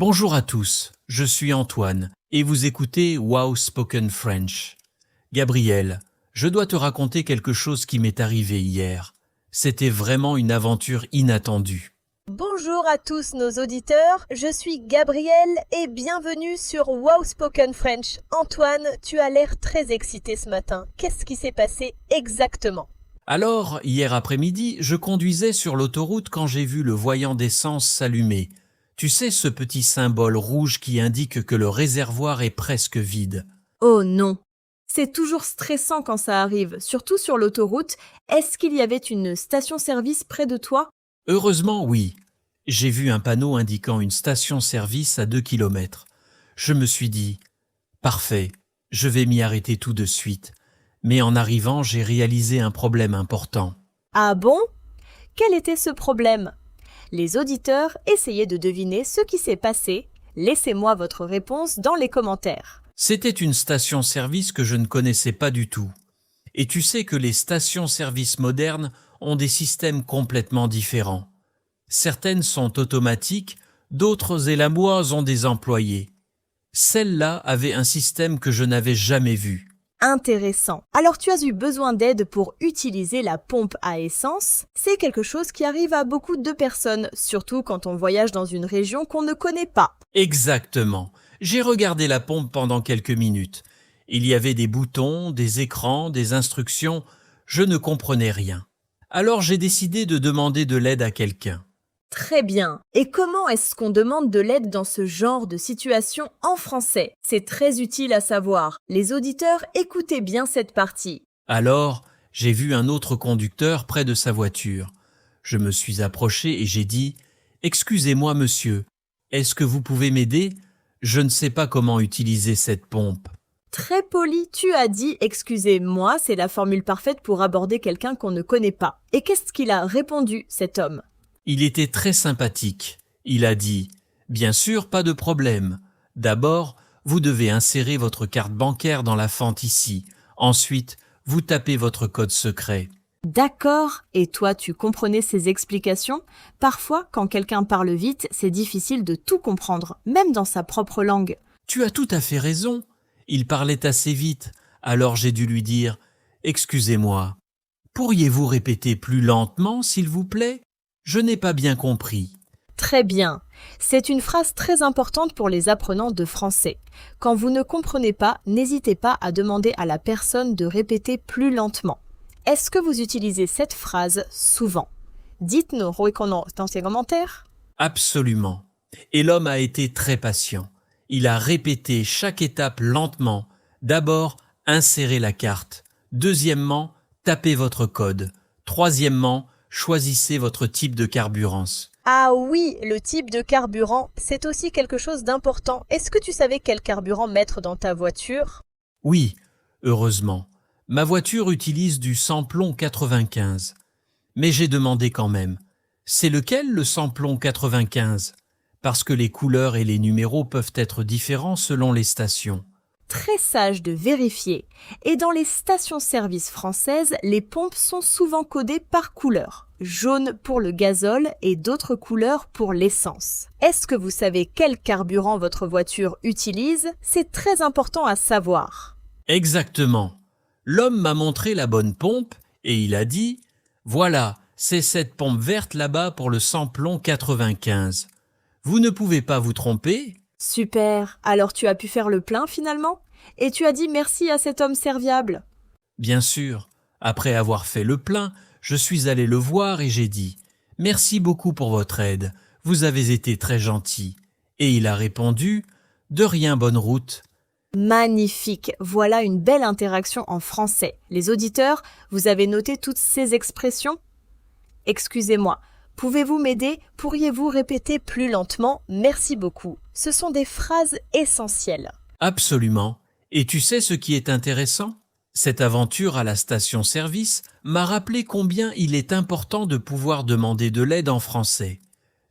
Bonjour à tous, je suis Antoine et vous écoutez Wow Spoken French. Gabriel, je dois te raconter quelque chose qui m'est arrivé hier. C'était vraiment une aventure inattendue. Bonjour à tous nos auditeurs, je suis Gabrielle et bienvenue sur Wow Spoken French. Antoine, tu as l'air très excité ce matin. Qu'est-ce qui s'est passé exactement? Alors, hier après-midi, je conduisais sur l'autoroute quand j'ai vu le voyant d'essence s'allumer. Tu sais, ce petit symbole rouge qui indique que le réservoir est presque vide. Oh non! C'est toujours stressant quand ça arrive, surtout sur l'autoroute. Est-ce qu'il y avait une station-service près de toi? Heureusement, oui. J'ai vu un panneau indiquant une station-service à 2 kilomètres. Je me suis dit « Parfait, je vais m'y arrêter tout de suite ». Mais en arrivant, j'ai réalisé un problème important. Ah bon? Quel était ce problème? Les auditeurs essayaient de deviner ce qui s'est passé. Laissez-moi votre réponse dans les commentaires. C'était une station-service que je ne connaissais pas du tout. Et tu sais que les stations-service modernes ont des systèmes complètement différents. Certaines sont automatiques, d'autres élamoises ont des employés. Celle-là avait un système que je n'avais jamais vu. Intéressant. Alors tu as eu besoin d'aide pour utiliser la pompe à essence. C'est quelque chose qui arrive à beaucoup de personnes, surtout quand on voyage dans une région qu'on ne connaît pas. Exactement. J'ai regardé la pompe pendant quelques minutes. Il y avait des boutons, des écrans, des instructions. Je ne comprenais rien. Alors j'ai décidé de demander de l'aide à quelqu'un. Très bien. Et comment est-ce qu'on demande de l'aide dans ce genre de situation en français? C'est très utile à savoir. Les auditeurs, écoutez bien cette partie. Alors, j'ai vu un autre conducteur près de sa voiture. Je me suis approché et j'ai dit « Excusez-moi monsieur, est-ce que vous pouvez m'aider? Je ne sais pas comment utiliser cette pompe. » Très poli, tu as dit « excusez-moi », c'est la formule parfaite pour aborder quelqu'un qu'on ne connaît pas. Et qu'est-ce qu'il a répondu, cet homme? Il était très sympathique. Il a dit « Bien sûr, pas de problème. D'abord, vous devez insérer votre carte bancaire dans la fente ici. Ensuite, vous tapez votre code secret. » D'accord, et toi tu comprenais ces explications? Parfois, quand quelqu'un parle vite, c'est difficile de tout comprendre, même dans sa propre langue. Tu as tout à fait raison. Il parlait assez vite, alors j'ai dû lui dire « Excusez-moi, pourriez-vous répéter plus lentement, s'il vous plaît? Je n'ai pas bien compris. » Très bien. C'est une phrase très importante pour les apprenants de français. Quand vous ne comprenez pas, n'hésitez pas à demander à la personne de répéter plus lentement. Est-ce que vous utilisez cette phrase souvent? Dites-nous dans les commentaires. Absolument. Et l'homme a été très patient. Il a répété chaque étape lentement. D'abord, insérez la carte. Deuxièmement, tapez votre code. Troisièmement, choisissez votre type de carburant. Ah oui, le type de carburant, c'est aussi quelque chose d'important. Est-ce que tu savais quel carburant mettre dans ta voiture? Oui, heureusement. Ma voiture utilise du samplon 95. Mais j'ai demandé quand même. C'est lequel le samplon 95? Parce que les couleurs et les numéros peuvent être différents selon les stations. Très sage de vérifier. Et dans les stations-service françaises, les pompes sont souvent codées par couleur. Jaune pour le gazole et d'autres couleurs pour l'essence. Est-ce que vous savez quel carburant votre voiture utilise? C'est très important à savoir. Exactement. L'homme m'a montré la bonne pompe et il a dit « Voilà, c'est cette pompe verte là-bas pour le samplon 95. Vous ne pouvez pas vous tromper ?» Super. Alors tu as pu faire le plein finalement? Et tu as dit merci à cet homme serviable? Bien sûr. Après avoir fait le plein, je suis allé le voir et j'ai dit « Merci beaucoup pour votre aide. Vous avez été très gentil. » Et il a répondu « De rien, bonne route. » Magnifique, voilà une belle interaction en français. Les auditeurs, vous avez noté toutes ces expressions? Excusez-moi, pouvez-vous m'aider? Pourriez-vous répéter plus lentement? Merci beaucoup. Ce sont des phrases essentielles. Absolument. Et tu sais ce qui est intéressant? Cette aventure à la station-service m'a rappelé combien il est important de pouvoir demander de l'aide en français.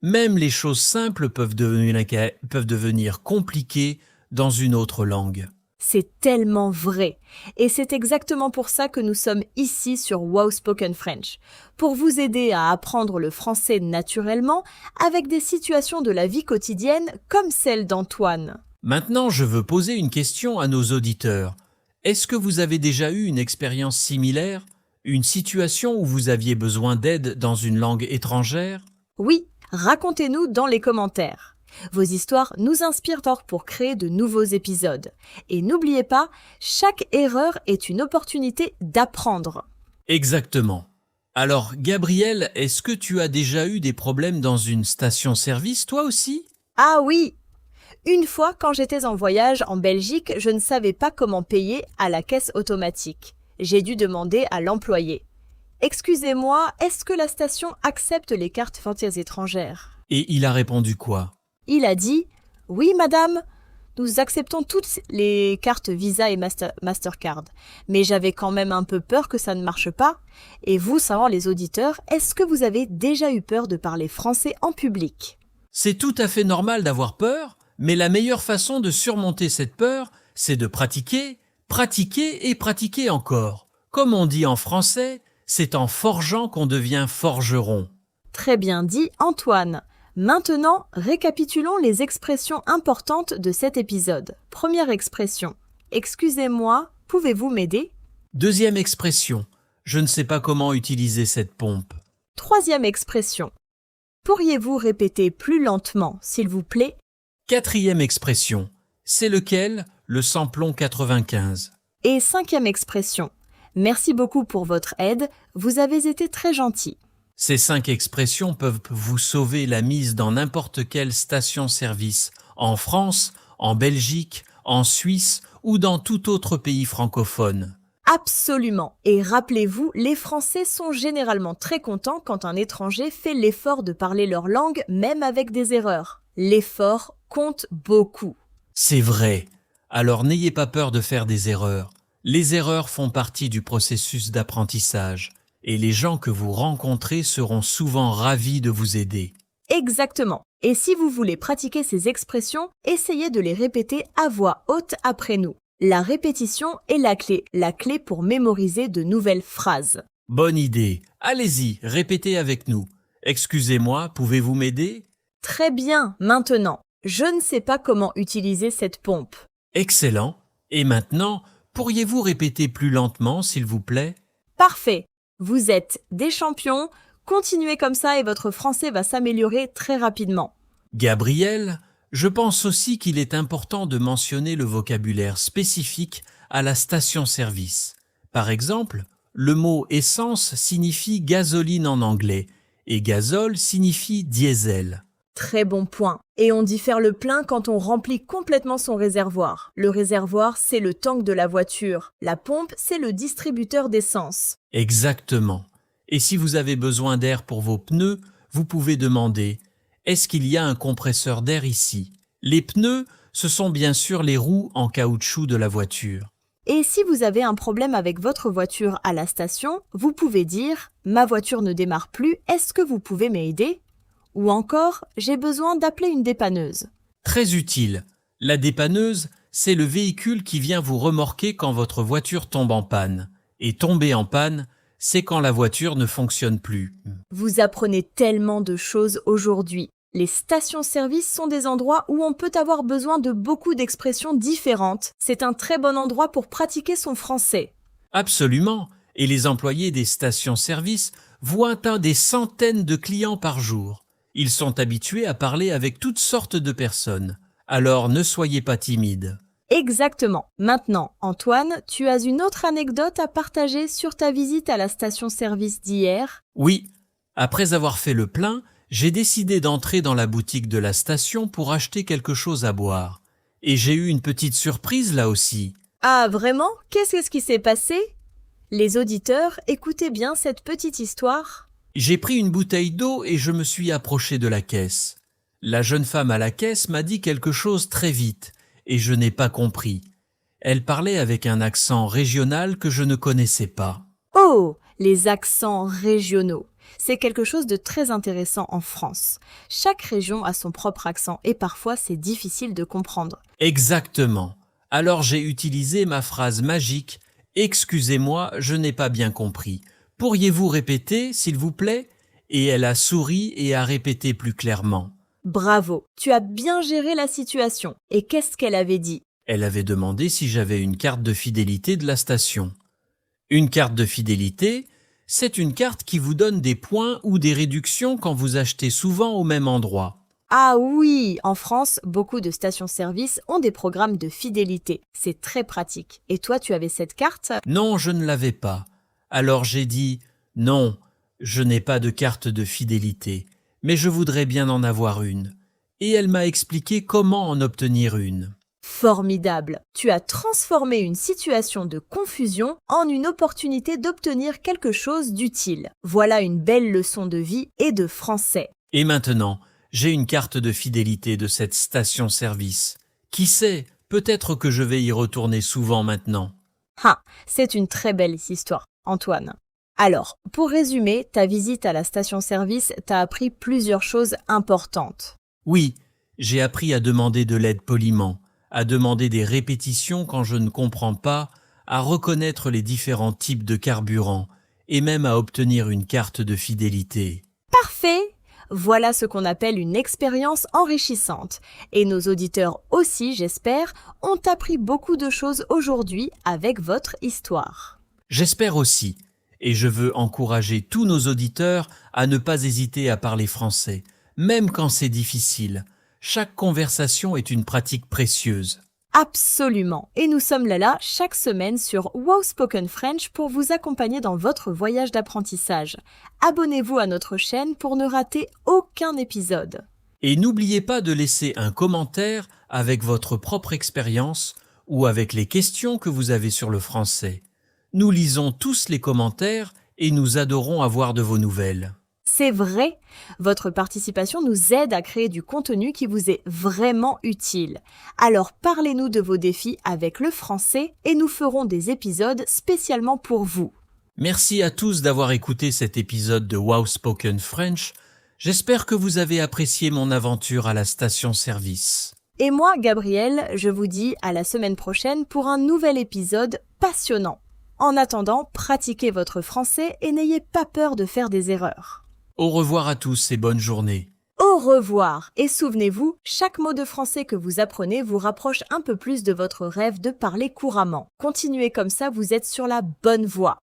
Même les choses simples peuvent devenir compliquées dans une autre langue. C'est tellement vrai. Et c'est exactement pour ça que nous sommes ici sur Wow Spoken French. Pour vous aider à apprendre le français naturellement avec des situations de la vie quotidienne comme celle d'Antoine. Maintenant, je veux poser une question à nos auditeurs. Est-ce que vous avez déjà eu une expérience similaire? Une situation où vous aviez besoin d'aide dans une langue étrangère? Oui, racontez-nous dans les commentaires. Vos histoires nous inspirent pour créer de nouveaux épisodes. Et n'oubliez pas, chaque erreur est une opportunité d'apprendre. Exactement. Alors, Gabriel, est-ce que tu as déjà eu des problèmes dans une station-service, toi aussi? Ah oui! Une fois, quand j'étais en voyage en Belgique, je ne savais pas comment payer à la caisse automatique. J'ai dû demander à l'employé. « Excusez-moi, est-ce que la station accepte les cartes frontières étrangères ?» Et il a répondu quoi? Il a dit « Oui, madame, nous acceptons toutes les cartes Visa et Mastercard. Mais j'avais quand même un peu peur que ça ne marche pas. Et vous, savoir les auditeurs, est-ce que vous avez déjà eu peur de parler français en public ?» C'est tout à fait normal d'avoir peur, mais la meilleure façon de surmonter cette peur, c'est de pratiquer, pratiquer et pratiquer encore. Comme on dit en français, c'est en forgeant qu'on devient forgeron. Très bien dit, Antoine. Maintenant, récapitulons les expressions importantes de cet épisode. Première expression. Excusez-moi, pouvez-vous m'aider? Deuxième expression. Je ne sais pas comment utiliser cette pompe. Troisième expression. Pourriez-vous répéter plus lentement, s'il vous plaît? Quatrième expression. C'est lequel? Le samplon 95. Et cinquième expression. Merci beaucoup pour votre aide, vous avez été très gentil. Ces 5 expressions peuvent vous sauver la mise dans n'importe quelle station-service, en France, en Belgique, en Suisse ou dans tout autre pays francophone. Absolument. Et rappelez-vous, les Français sont généralement très contents quand un étranger fait l'effort de parler leur langue, même avec des erreurs. L'effort compte beaucoup. C'est vrai. Alors n'ayez pas peur de faire des erreurs. Les erreurs font partie du processus d'apprentissage. Et les gens que vous rencontrez seront souvent ravis de vous aider. Exactement. Et si vous voulez pratiquer ces expressions, essayez de les répéter à voix haute après nous. La répétition est la clé pour mémoriser de nouvelles phrases. Bonne idée. Allez-y, répétez avec nous. Excusez-moi, pouvez-vous m'aider? Très bien, maintenant. Je ne sais pas comment utiliser cette pompe. Excellent. Et maintenant, pourriez-vous répéter plus lentement, s'il vous plaît? Parfait. Vous êtes des champions, continuez comme ça et votre français va s'améliorer très rapidement. Gabriel, je pense aussi qu'il est important de mentionner le vocabulaire spécifique à la station-service. Par exemple, le mot essence signifie gasoline en anglais et gazole signifie diesel. Très bon point. Et on dit faire le plein quand on remplit complètement son réservoir. Le réservoir, c'est le tank de la voiture. La pompe, c'est le distributeur d'essence. Exactement. Et si vous avez besoin d'air pour vos pneus, vous pouvez demander « Est-ce qu'il y a un compresseur d'air ici ?» Les pneus, ce sont bien sûr les roues en caoutchouc de la voiture. Et si vous avez un problème avec votre voiture à la station, vous pouvez dire « Ma voiture ne démarre plus, est-ce que vous pouvez m'aider ?» Ou encore « J'ai besoin d'appeler une dépanneuse ». Très utile. La dépanneuse, c'est le véhicule qui vient vous remorquer quand votre voiture tombe en panne. Et tomber en panne, c'est quand la voiture ne fonctionne plus. Vous apprenez tellement de choses aujourd'hui. Les stations-service sont des endroits où on peut avoir besoin de beaucoup d'expressions différentes. C'est un très bon endroit pour pratiquer son français. Absolument. Et les employés des stations-service voient atteindre des centaines de clients par jour. Ils sont habitués à parler avec toutes sortes de personnes. Alors ne soyez pas timide. Exactement. Maintenant, Antoine, tu as une autre anecdote à partager sur ta visite à la station-service d'hier? Oui. Après avoir fait le plein, j'ai décidé d'entrer dans la boutique de la station pour acheter quelque chose à boire. Et j'ai eu une petite surprise là aussi. Ah, vraiment? Qu'est-ce qui s'est passé? Les auditeurs, écoutez bien cette petite histoire. J'ai pris une bouteille d'eau et je me suis approché de la caisse. La jeune femme à la caisse m'a dit quelque chose très vite et je n'ai pas compris. Elle parlait avec un accent régional que je ne connaissais pas. Oh, les accents régionaux. C'est quelque chose de très intéressant en France. Chaque région a son propre accent et parfois c'est difficile de comprendre. Exactement. Alors j'ai utilisé ma phrase magique « Excusez-moi, je n'ai pas bien compris. Pourriez-vous répéter, s'il vous plaît ?» Et elle a souri et a répété plus clairement. Bravo, tu as bien géré la situation. Et qu'est-ce qu'elle avait dit? Elle avait demandé si j'avais une carte de fidélité de la station. Une carte de fidélité, c'est une carte qui vous donne des points ou des réductions quand vous achetez souvent au même endroit. Ah oui, en France, beaucoup de stations-service ont des programmes de fidélité. C'est très pratique. Et toi, tu avais cette carte? Non, je ne l'avais pas. Alors j'ai dit « Non, je n'ai pas de carte de fidélité, mais je voudrais bien en avoir une. » Et elle m'a expliqué comment en obtenir une. Formidable. Tu as transformé une situation de confusion en une opportunité d'obtenir quelque chose d'utile. Voilà une belle leçon de vie et de français. Et maintenant, j'ai une carte de fidélité de cette station-service. Qui sait, peut-être que je vais y retourner souvent maintenant. Ah, c'est une très belle histoire, Antoine. Alors, pour résumer, ta visite à la station-service t'a appris plusieurs choses importantes. Oui, j'ai appris à demander de l'aide poliment, à demander des répétitions quand je ne comprends pas, à reconnaître les différents types de carburant et même à obtenir une carte de fidélité. Parfait! Voilà ce qu'on appelle une expérience enrichissante. Et nos auditeurs aussi, j'espère, ont appris beaucoup de choses aujourd'hui avec votre histoire. J'espère aussi, et je veux encourager tous nos auditeurs à ne pas hésiter à parler français, même quand c'est difficile. Chaque conversation est une pratique précieuse. Absolument. Et nous sommes là chaque semaine sur Wow Spoken French pour vous accompagner dans votre voyage d'apprentissage. Abonnez-vous à notre chaîne pour ne rater aucun épisode. Et n'oubliez pas de laisser un commentaire avec votre propre expérience ou avec les questions que vous avez sur le français. Nous lisons tous les commentaires et nous adorons avoir de vos nouvelles. C'est vrai, votre participation nous aide à créer du contenu qui vous est vraiment utile. Alors parlez-nous de vos défis avec le français et nous ferons des épisodes spécialement pour vous. Merci à tous d'avoir écouté cet épisode de Wow Spoken French. J'espère que vous avez apprécié mon aventure à la station-service. Et moi, Gabrielle, je vous dis à la semaine prochaine pour un nouvel épisode passionnant. En attendant, pratiquez votre français et n'ayez pas peur de faire des erreurs. Au revoir à tous et bonne journée. Au revoir et souvenez-vous, chaque mot de français que vous apprenez vous rapproche un peu plus de votre rêve de parler couramment. Continuez comme ça, vous êtes sur la bonne voie.